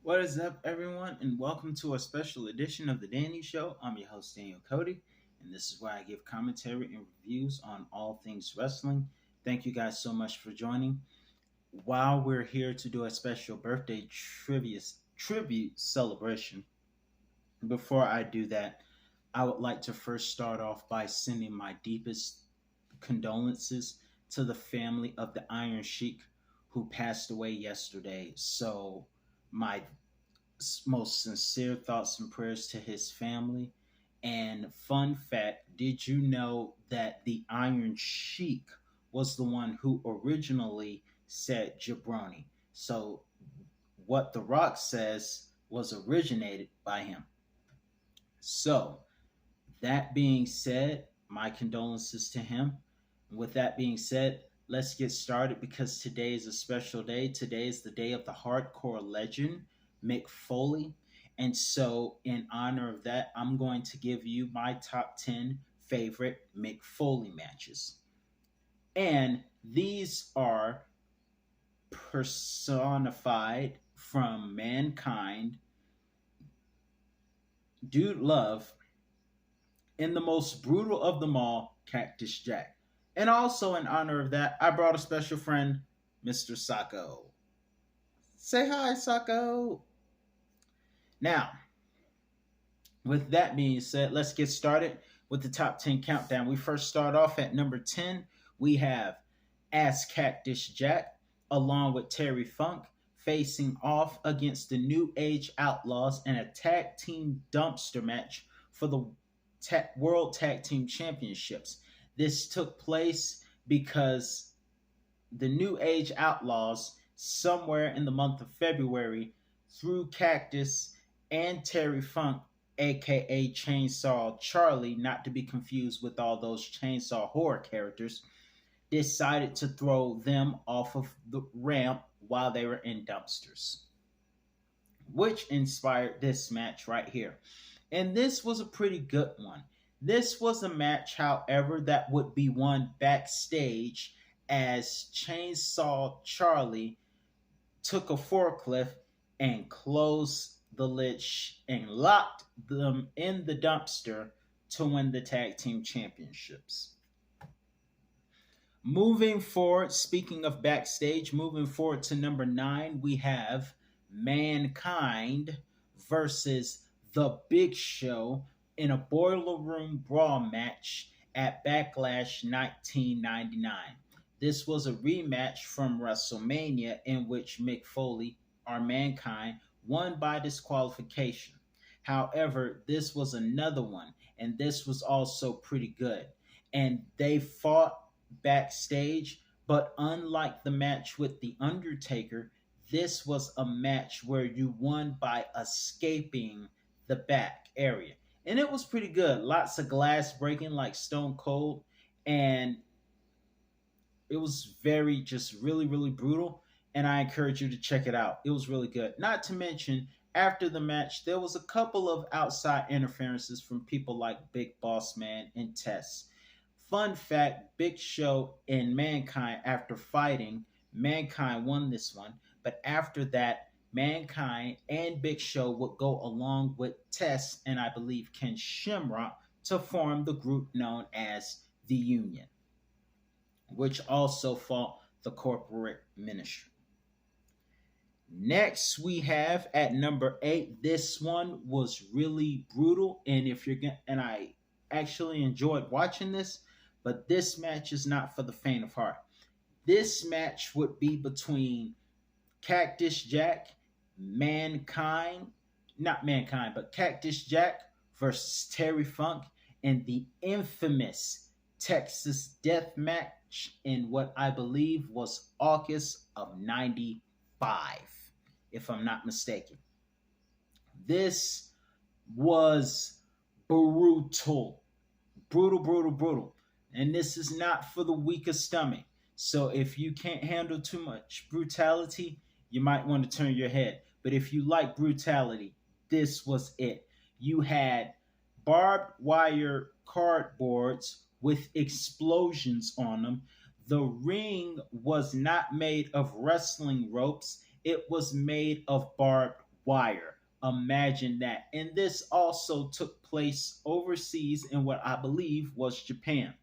What is up, everyone, and welcome to a special edition of The Danny Show. I'm your host, Daniel Cody, and this is where I give commentary and reviews on all things wrestling. Thank you guys so much for joining. While we're here to do a special birthday tribute celebration, before I do that, I would like to first start off by sending my deepest condolences to the family of the Iron Sheik who passed away yesterday. So, my most sincere thoughts and prayers to his family. And fun fact, did you know that the Iron Sheik was the one who originally said jabroni? So what The Rock says was originated by him. So that being said, my condolences to him. With that being said, let's get started because today is a special day. Today is the day of the hardcore legend, Mick Foley. And so, in honor of that, I'm going to give you my top 10 favorite Mick Foley matches. And these are personified from Mankind, Dude Love, and the most brutal of them all, Cactus Jack. And also, in honor of that, I brought a special friend, Mr. Sacco. Say hi, Sacco. Now, with that being said, let's get started with the top 10 countdown. We first start off at number 10. We have Ass Cactus Jack along with Terry Funk facing off against the New Age Outlaws in a tag team dumpster match for the World Tag Team Championships. This took place because the New Age Outlaws, somewhere in the month of February, threw Cactus and Terry Funk, aka Chainsaw Charlie, not to be confused with all those Chainsaw horror characters, decided to throw them off of the ramp while they were in dumpsters, which inspired this match right here. And this was a pretty good one. This was a match, however, that would be won backstage as Chainsaw Charlie took a forklift and closed the lid and locked them in the dumpster to win the tag team championships. Moving forward, speaking of backstage, moving forward to number 9, we have Mankind versus The Big Show in a Boiler Room Brawl match at Backlash 1999. This was a rematch from WrestleMania in which Mick Foley, or Mankind, won by disqualification. However, this was another one, and this was also pretty good. And they fought backstage, but unlike the match with The Undertaker, this was a match where you won by escaping the back area. And it was pretty good. Lots of glass breaking like Stone Cold, and it was very, just really, really brutal. And I encourage you to check it out. It was really good. Not to mention, after the match, there was a couple of outside interferences from people like Big Boss Man and Tess. Fun fact, Big Show and Mankind, after fighting, Mankind won this one. But after that, Mankind and Big Show would go along with Tess and I believe Ken Shamrock to form the group known as the Union, which also fought the corporate ministry. Next, we have at number 8. This one was really brutal, and I actually enjoyed watching this, but this match is not for the faint of heart. This match would be between Cactus Jack, Cactus Jack versus Terry Funk in the infamous Texas Death Match in what I believe was August of 95, if I'm not mistaken. This was brutal. Brutal, brutal, brutal. And this is not for the weakest stomach. So if you can't handle too much brutality, you might want to turn your head. But if you like brutality, this was it. You had barbed wire cardboards with explosions on them. The ring was not made of wrestling ropes. It was made of barbed wire. Imagine that. And this also took place overseas in what I believe was Japan.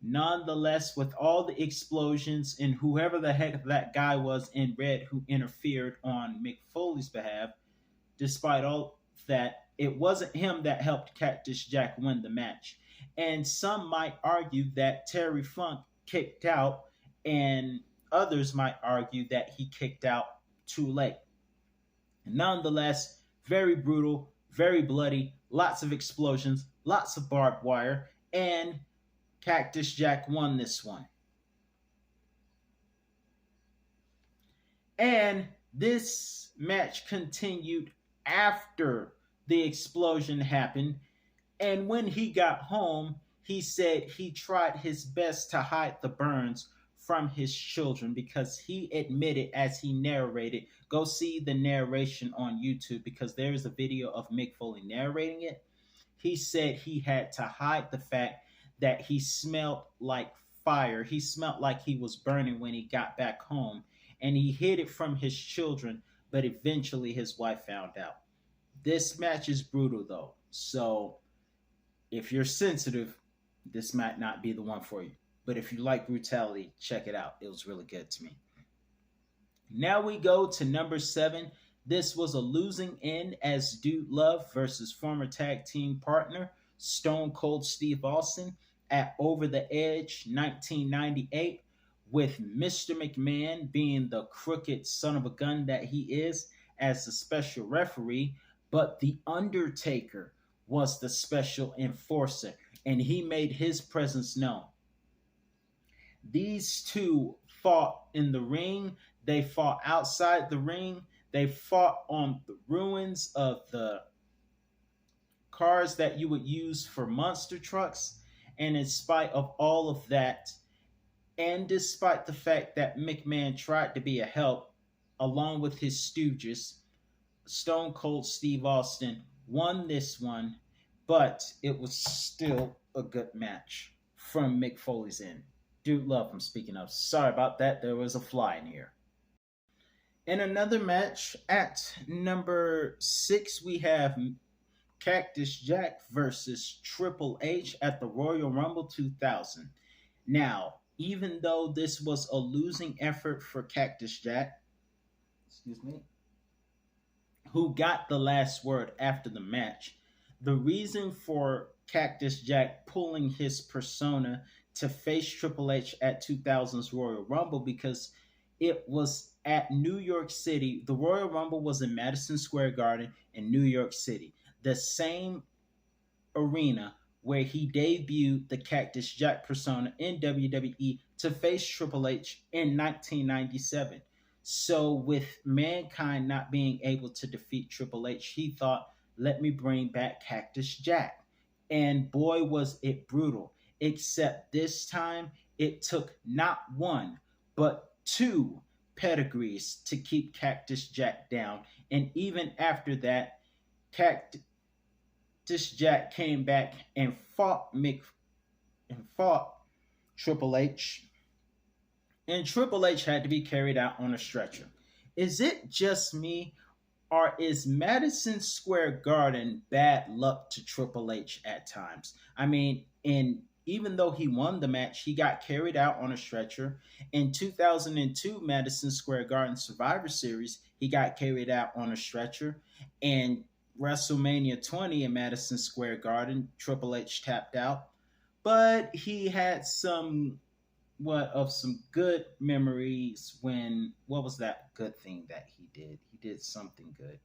Nonetheless, with all the explosions and whoever the heck that guy was in red who interfered on Mick Foley's behalf, despite all that, it wasn't him that helped Cactus Jack win the match. And some might argue that Terry Funk kicked out, and others might argue that he kicked out too late. Nonetheless, very brutal, very bloody, lots of explosions, lots of barbed wire, and Cactus Jack won this one. And this match continued after the explosion happened. And when he got home, he said he tried his best to hide the burns from his children because he admitted as he narrated. Go see the narration on YouTube because there is a video of Mick Foley narrating it. He said he had to hide the fact that he smelled like fire. He smelled like he was burning when he got back home, and he hid it from his children, but eventually his wife found out. This match is brutal though, so if you're sensitive, this might not be the one for you. But if you like brutality, check it out. It was really good to me. Now we go to number 7. This was a losing end as Dude Love versus former tag team partner Stone Cold Steve Austin at Over the Edge 1998, with Mr. McMahon being the crooked son of a gun that he is as the special referee, but The Undertaker was the special enforcer, and he made his presence known. These two fought in the ring, they fought outside the ring, they fought on the ruins of the cars that you would use for monster trucks. And in spite of all of that, and despite the fact that McMahon tried to be a help along with his stooges, Stone Cold Steve Austin won this one, but it was still a good match from Mick Foley's end. Dude Love, I'm speaking of. Sorry about that. There was a fly in here. In another match, at number 6, we have Cactus Jack versus Triple H at the Royal Rumble 2000. Now, even though this was a losing effort for Cactus Jack, excuse me, who got the last word after the match, the reason for Cactus Jack pulling his persona to face Triple H at 2000's Royal Rumble because it was at New York City. The Royal Rumble was in Madison Square Garden in New York City, the same arena where he debuted the Cactus Jack persona in WWE to face Triple H in 1997. So with Mankind not being able to defeat Triple H, he thought, let me bring back Cactus Jack. And boy, was it brutal. Except this time, it took not one, but 2 pedigrees to keep Cactus Jack down. And even after that, Cactus Jack came back and fought Triple H. And Triple H had to be carried out on a stretcher. Is it just me, or is Madison Square Garden bad luck to Triple H at times? I mean, even though he won the match, he got carried out on a stretcher. In 2002 Madison Square Garden Survivor Series, he got carried out on a stretcher. And WrestleMania 20 in Madison Square Garden, Triple H tapped out. But he had some good memories when, what was that good thing that he did? He did something good.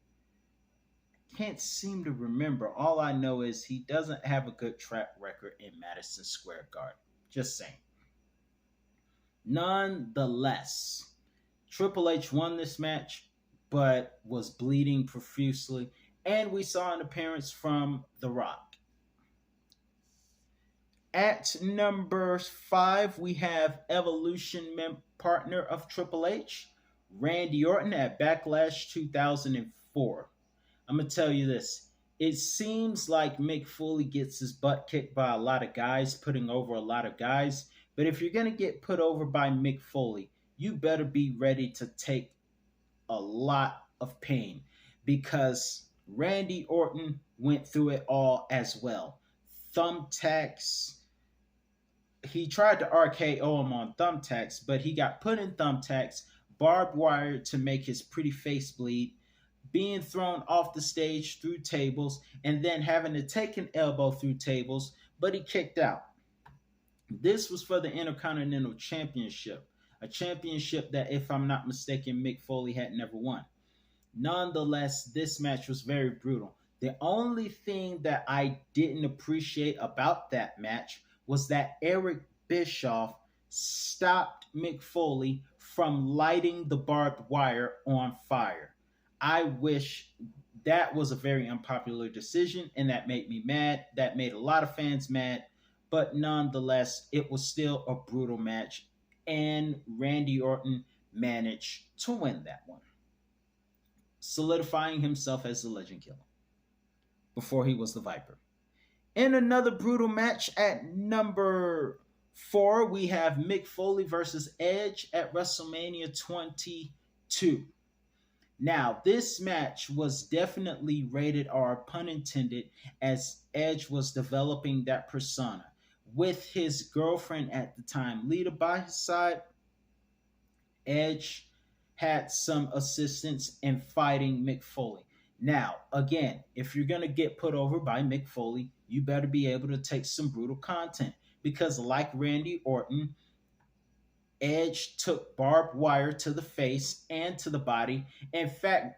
Can't seem to remember. All I know is he doesn't have a good track record in Madison Square Garden. Just saying. Nonetheless, Triple H won this match, but was bleeding profusely, and we saw an appearance from The Rock. At number 5, we have Evolution partner of Triple H, Randy Orton at Backlash 2004. I'm going to tell you this. It seems like Mick Foley gets his butt kicked by a lot of guys, putting over a lot of guys. But if you're going to get put over by Mick Foley, you better be ready to take a lot of pain. because Randy Orton went through it all as well. Thumbtacks. He tried to RKO him on thumbtacks, but he got put in thumbtacks, barbed wire to make his pretty face bleed, being thrown off the stage through tables, and then having to take an elbow through tables, but he kicked out. This was for the Intercontinental Championship, a championship that, if I'm not mistaken, Mick Foley had never won. Nonetheless, this match was very brutal. The only thing that I didn't appreciate about that match was that Eric Bischoff stopped Mick Foley from lighting the barbed wire on fire. I wish that was a very unpopular decision, and that made me mad. That made a lot of fans mad, but nonetheless, it was still a brutal match, and Randy Orton managed to win that one, solidifying himself as the Legend Killer before he was the Viper. In another brutal match at number 4, we have Mick Foley versus Edge at WrestleMania 22. Now, this match was definitely rated R, pun intended, as Edge was developing that persona. With his girlfriend at the time, Lita, by his side, Edge had some assistance in fighting Mick Foley. Now, again, if you're going to get put over by Mick Foley, you better be able to take some brutal content. Because like Randy Orton, Edge took barbed wire to the face and to the body. In fact,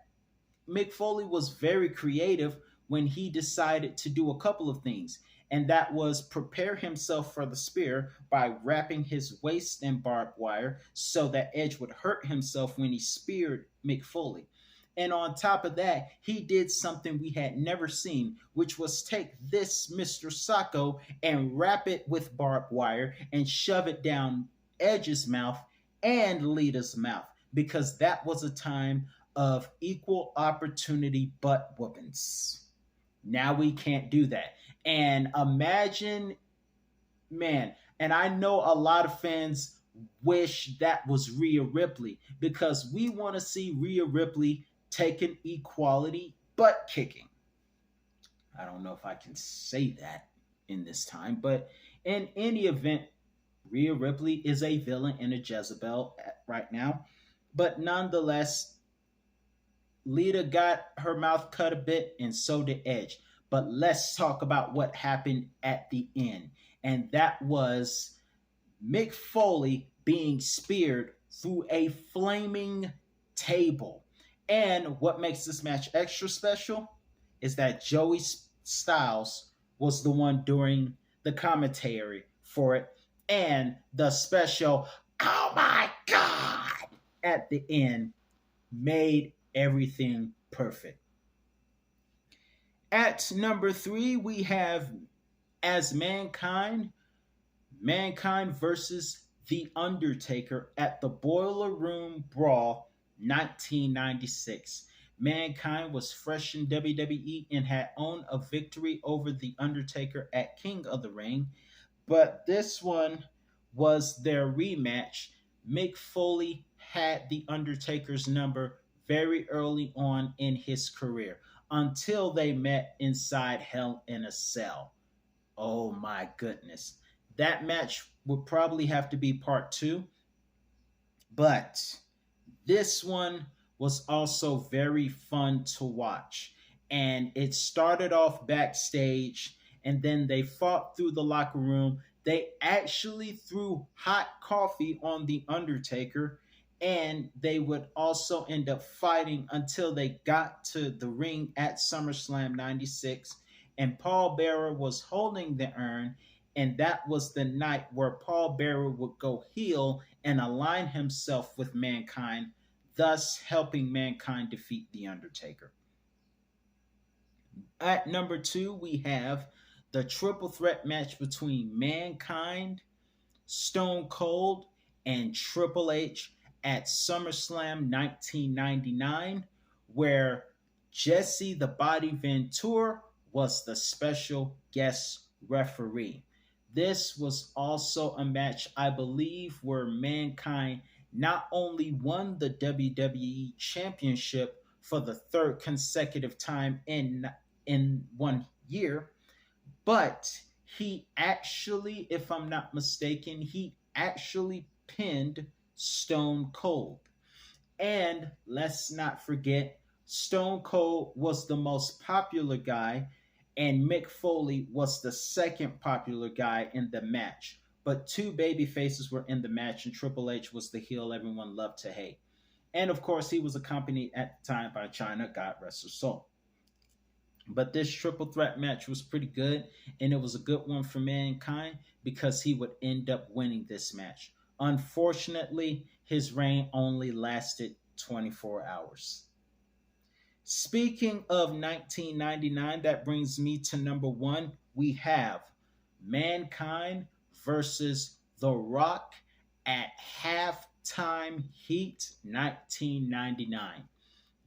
Mick Foley was very creative when he decided to do a couple of things. And that was prepare himself for the spear by wrapping his waist in barbed wire so that Edge would hurt himself when he speared Mick Foley. And on top of that, he did something we had never seen, which was take this Mr. Sacco and wrap it with barbed wire and shove it down Edge's mouth and Lita's mouth, because that was a time of equal opportunity butt whoopings. Now we can't do that. And imagine, man, and I know a lot of fans wish that was Rhea Ripley, because we want to see Rhea Ripley taking equality butt kicking. I don't know if I can say that in this time, but in any event, Rhea Ripley is a villain and a Jezebel right now. But nonetheless, Lita got her mouth cut a bit, and so did Edge. But let's talk about what happened at the end. And that was Mick Foley being speared through a flaming table. And what makes this match extra special is that Joey Styles was the one doing the commentary for it. And the special, oh my God, at the end made everything perfect. At number 3, we have as Mankind versus The Undertaker at the Boiler Room Brawl 1996. Mankind was fresh in WWE and had owned a victory over The Undertaker at King of the Ring, but this one was their rematch. Mick Foley had The Undertaker's number very early on in his career, until they met inside Hell in a Cell. Oh my goodness. That match would probably have to be part 2, but this one was also very fun to watch. And it started off backstage, and then they fought through the locker room. They actually threw hot coffee on The Undertaker, and they would also end up fighting until they got to the ring at SummerSlam 96. And Paul Bearer was holding the urn, and that was the night where Paul Bearer would go heel and align himself with Mankind, thus helping Mankind defeat The Undertaker. At number 2, we have the triple threat match between Mankind, Stone Cold, and Triple H at SummerSlam 1999, where Jesse the Body Ventura was the special guest referee. This was also a match, I believe, where Mankind not only won the WWE Championship for the third consecutive time in 1 year. But he actually, if I'm not mistaken, he actually pinned Stone Cold. And let's not forget, Stone Cold was the most popular guy, and Mick Foley was the second popular guy in the match. But two baby faces were in the match, and Triple H was the heel everyone loved to hate. And of course, he was accompanied at the time by China, God rest her soul. But this triple threat match was pretty good, and it was a good one for Mankind because he would end up winning this match. Unfortunately, his reign only lasted 24 hours. Speaking of 1999, that brings me to number one. We have Mankind versus The Rock at Halftime Heat 1999.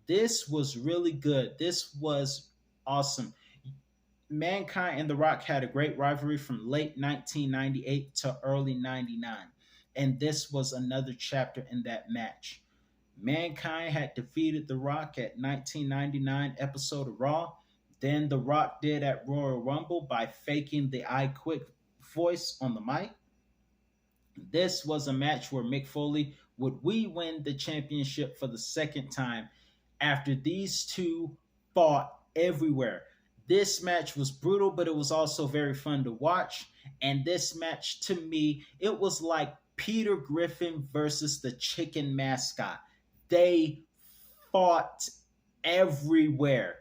This was really good. This was awesome. Mankind and The Rock had a great rivalry from late 1998 to early 99. And this was another chapter in that match. Mankind had defeated The Rock at 1999 episode of Raw. Then The Rock did at Royal Rumble by faking the I Quit voice on the mic. This was a match where Mick Foley would win the championship for the second time after these two fought everywhere. This match was brutal, but it was also very fun to watch. And this match, to me, it was like Peter Griffin versus the chicken mascot. They fought everywhere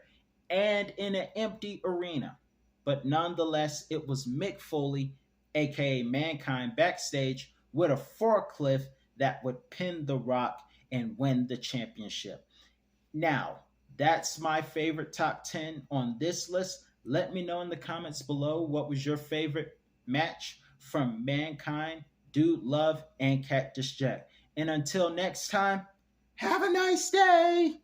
and in an empty arena. But nonetheless, it was Mick Foley, aka Mankind, backstage with a forklift that would pin The Rock and win the championship. Now, that's my favorite top 10 on this list. Let me know in the comments below what was your favorite match from Mankind, Dude Love, and Cactus Jack. And until next time, have a nice day.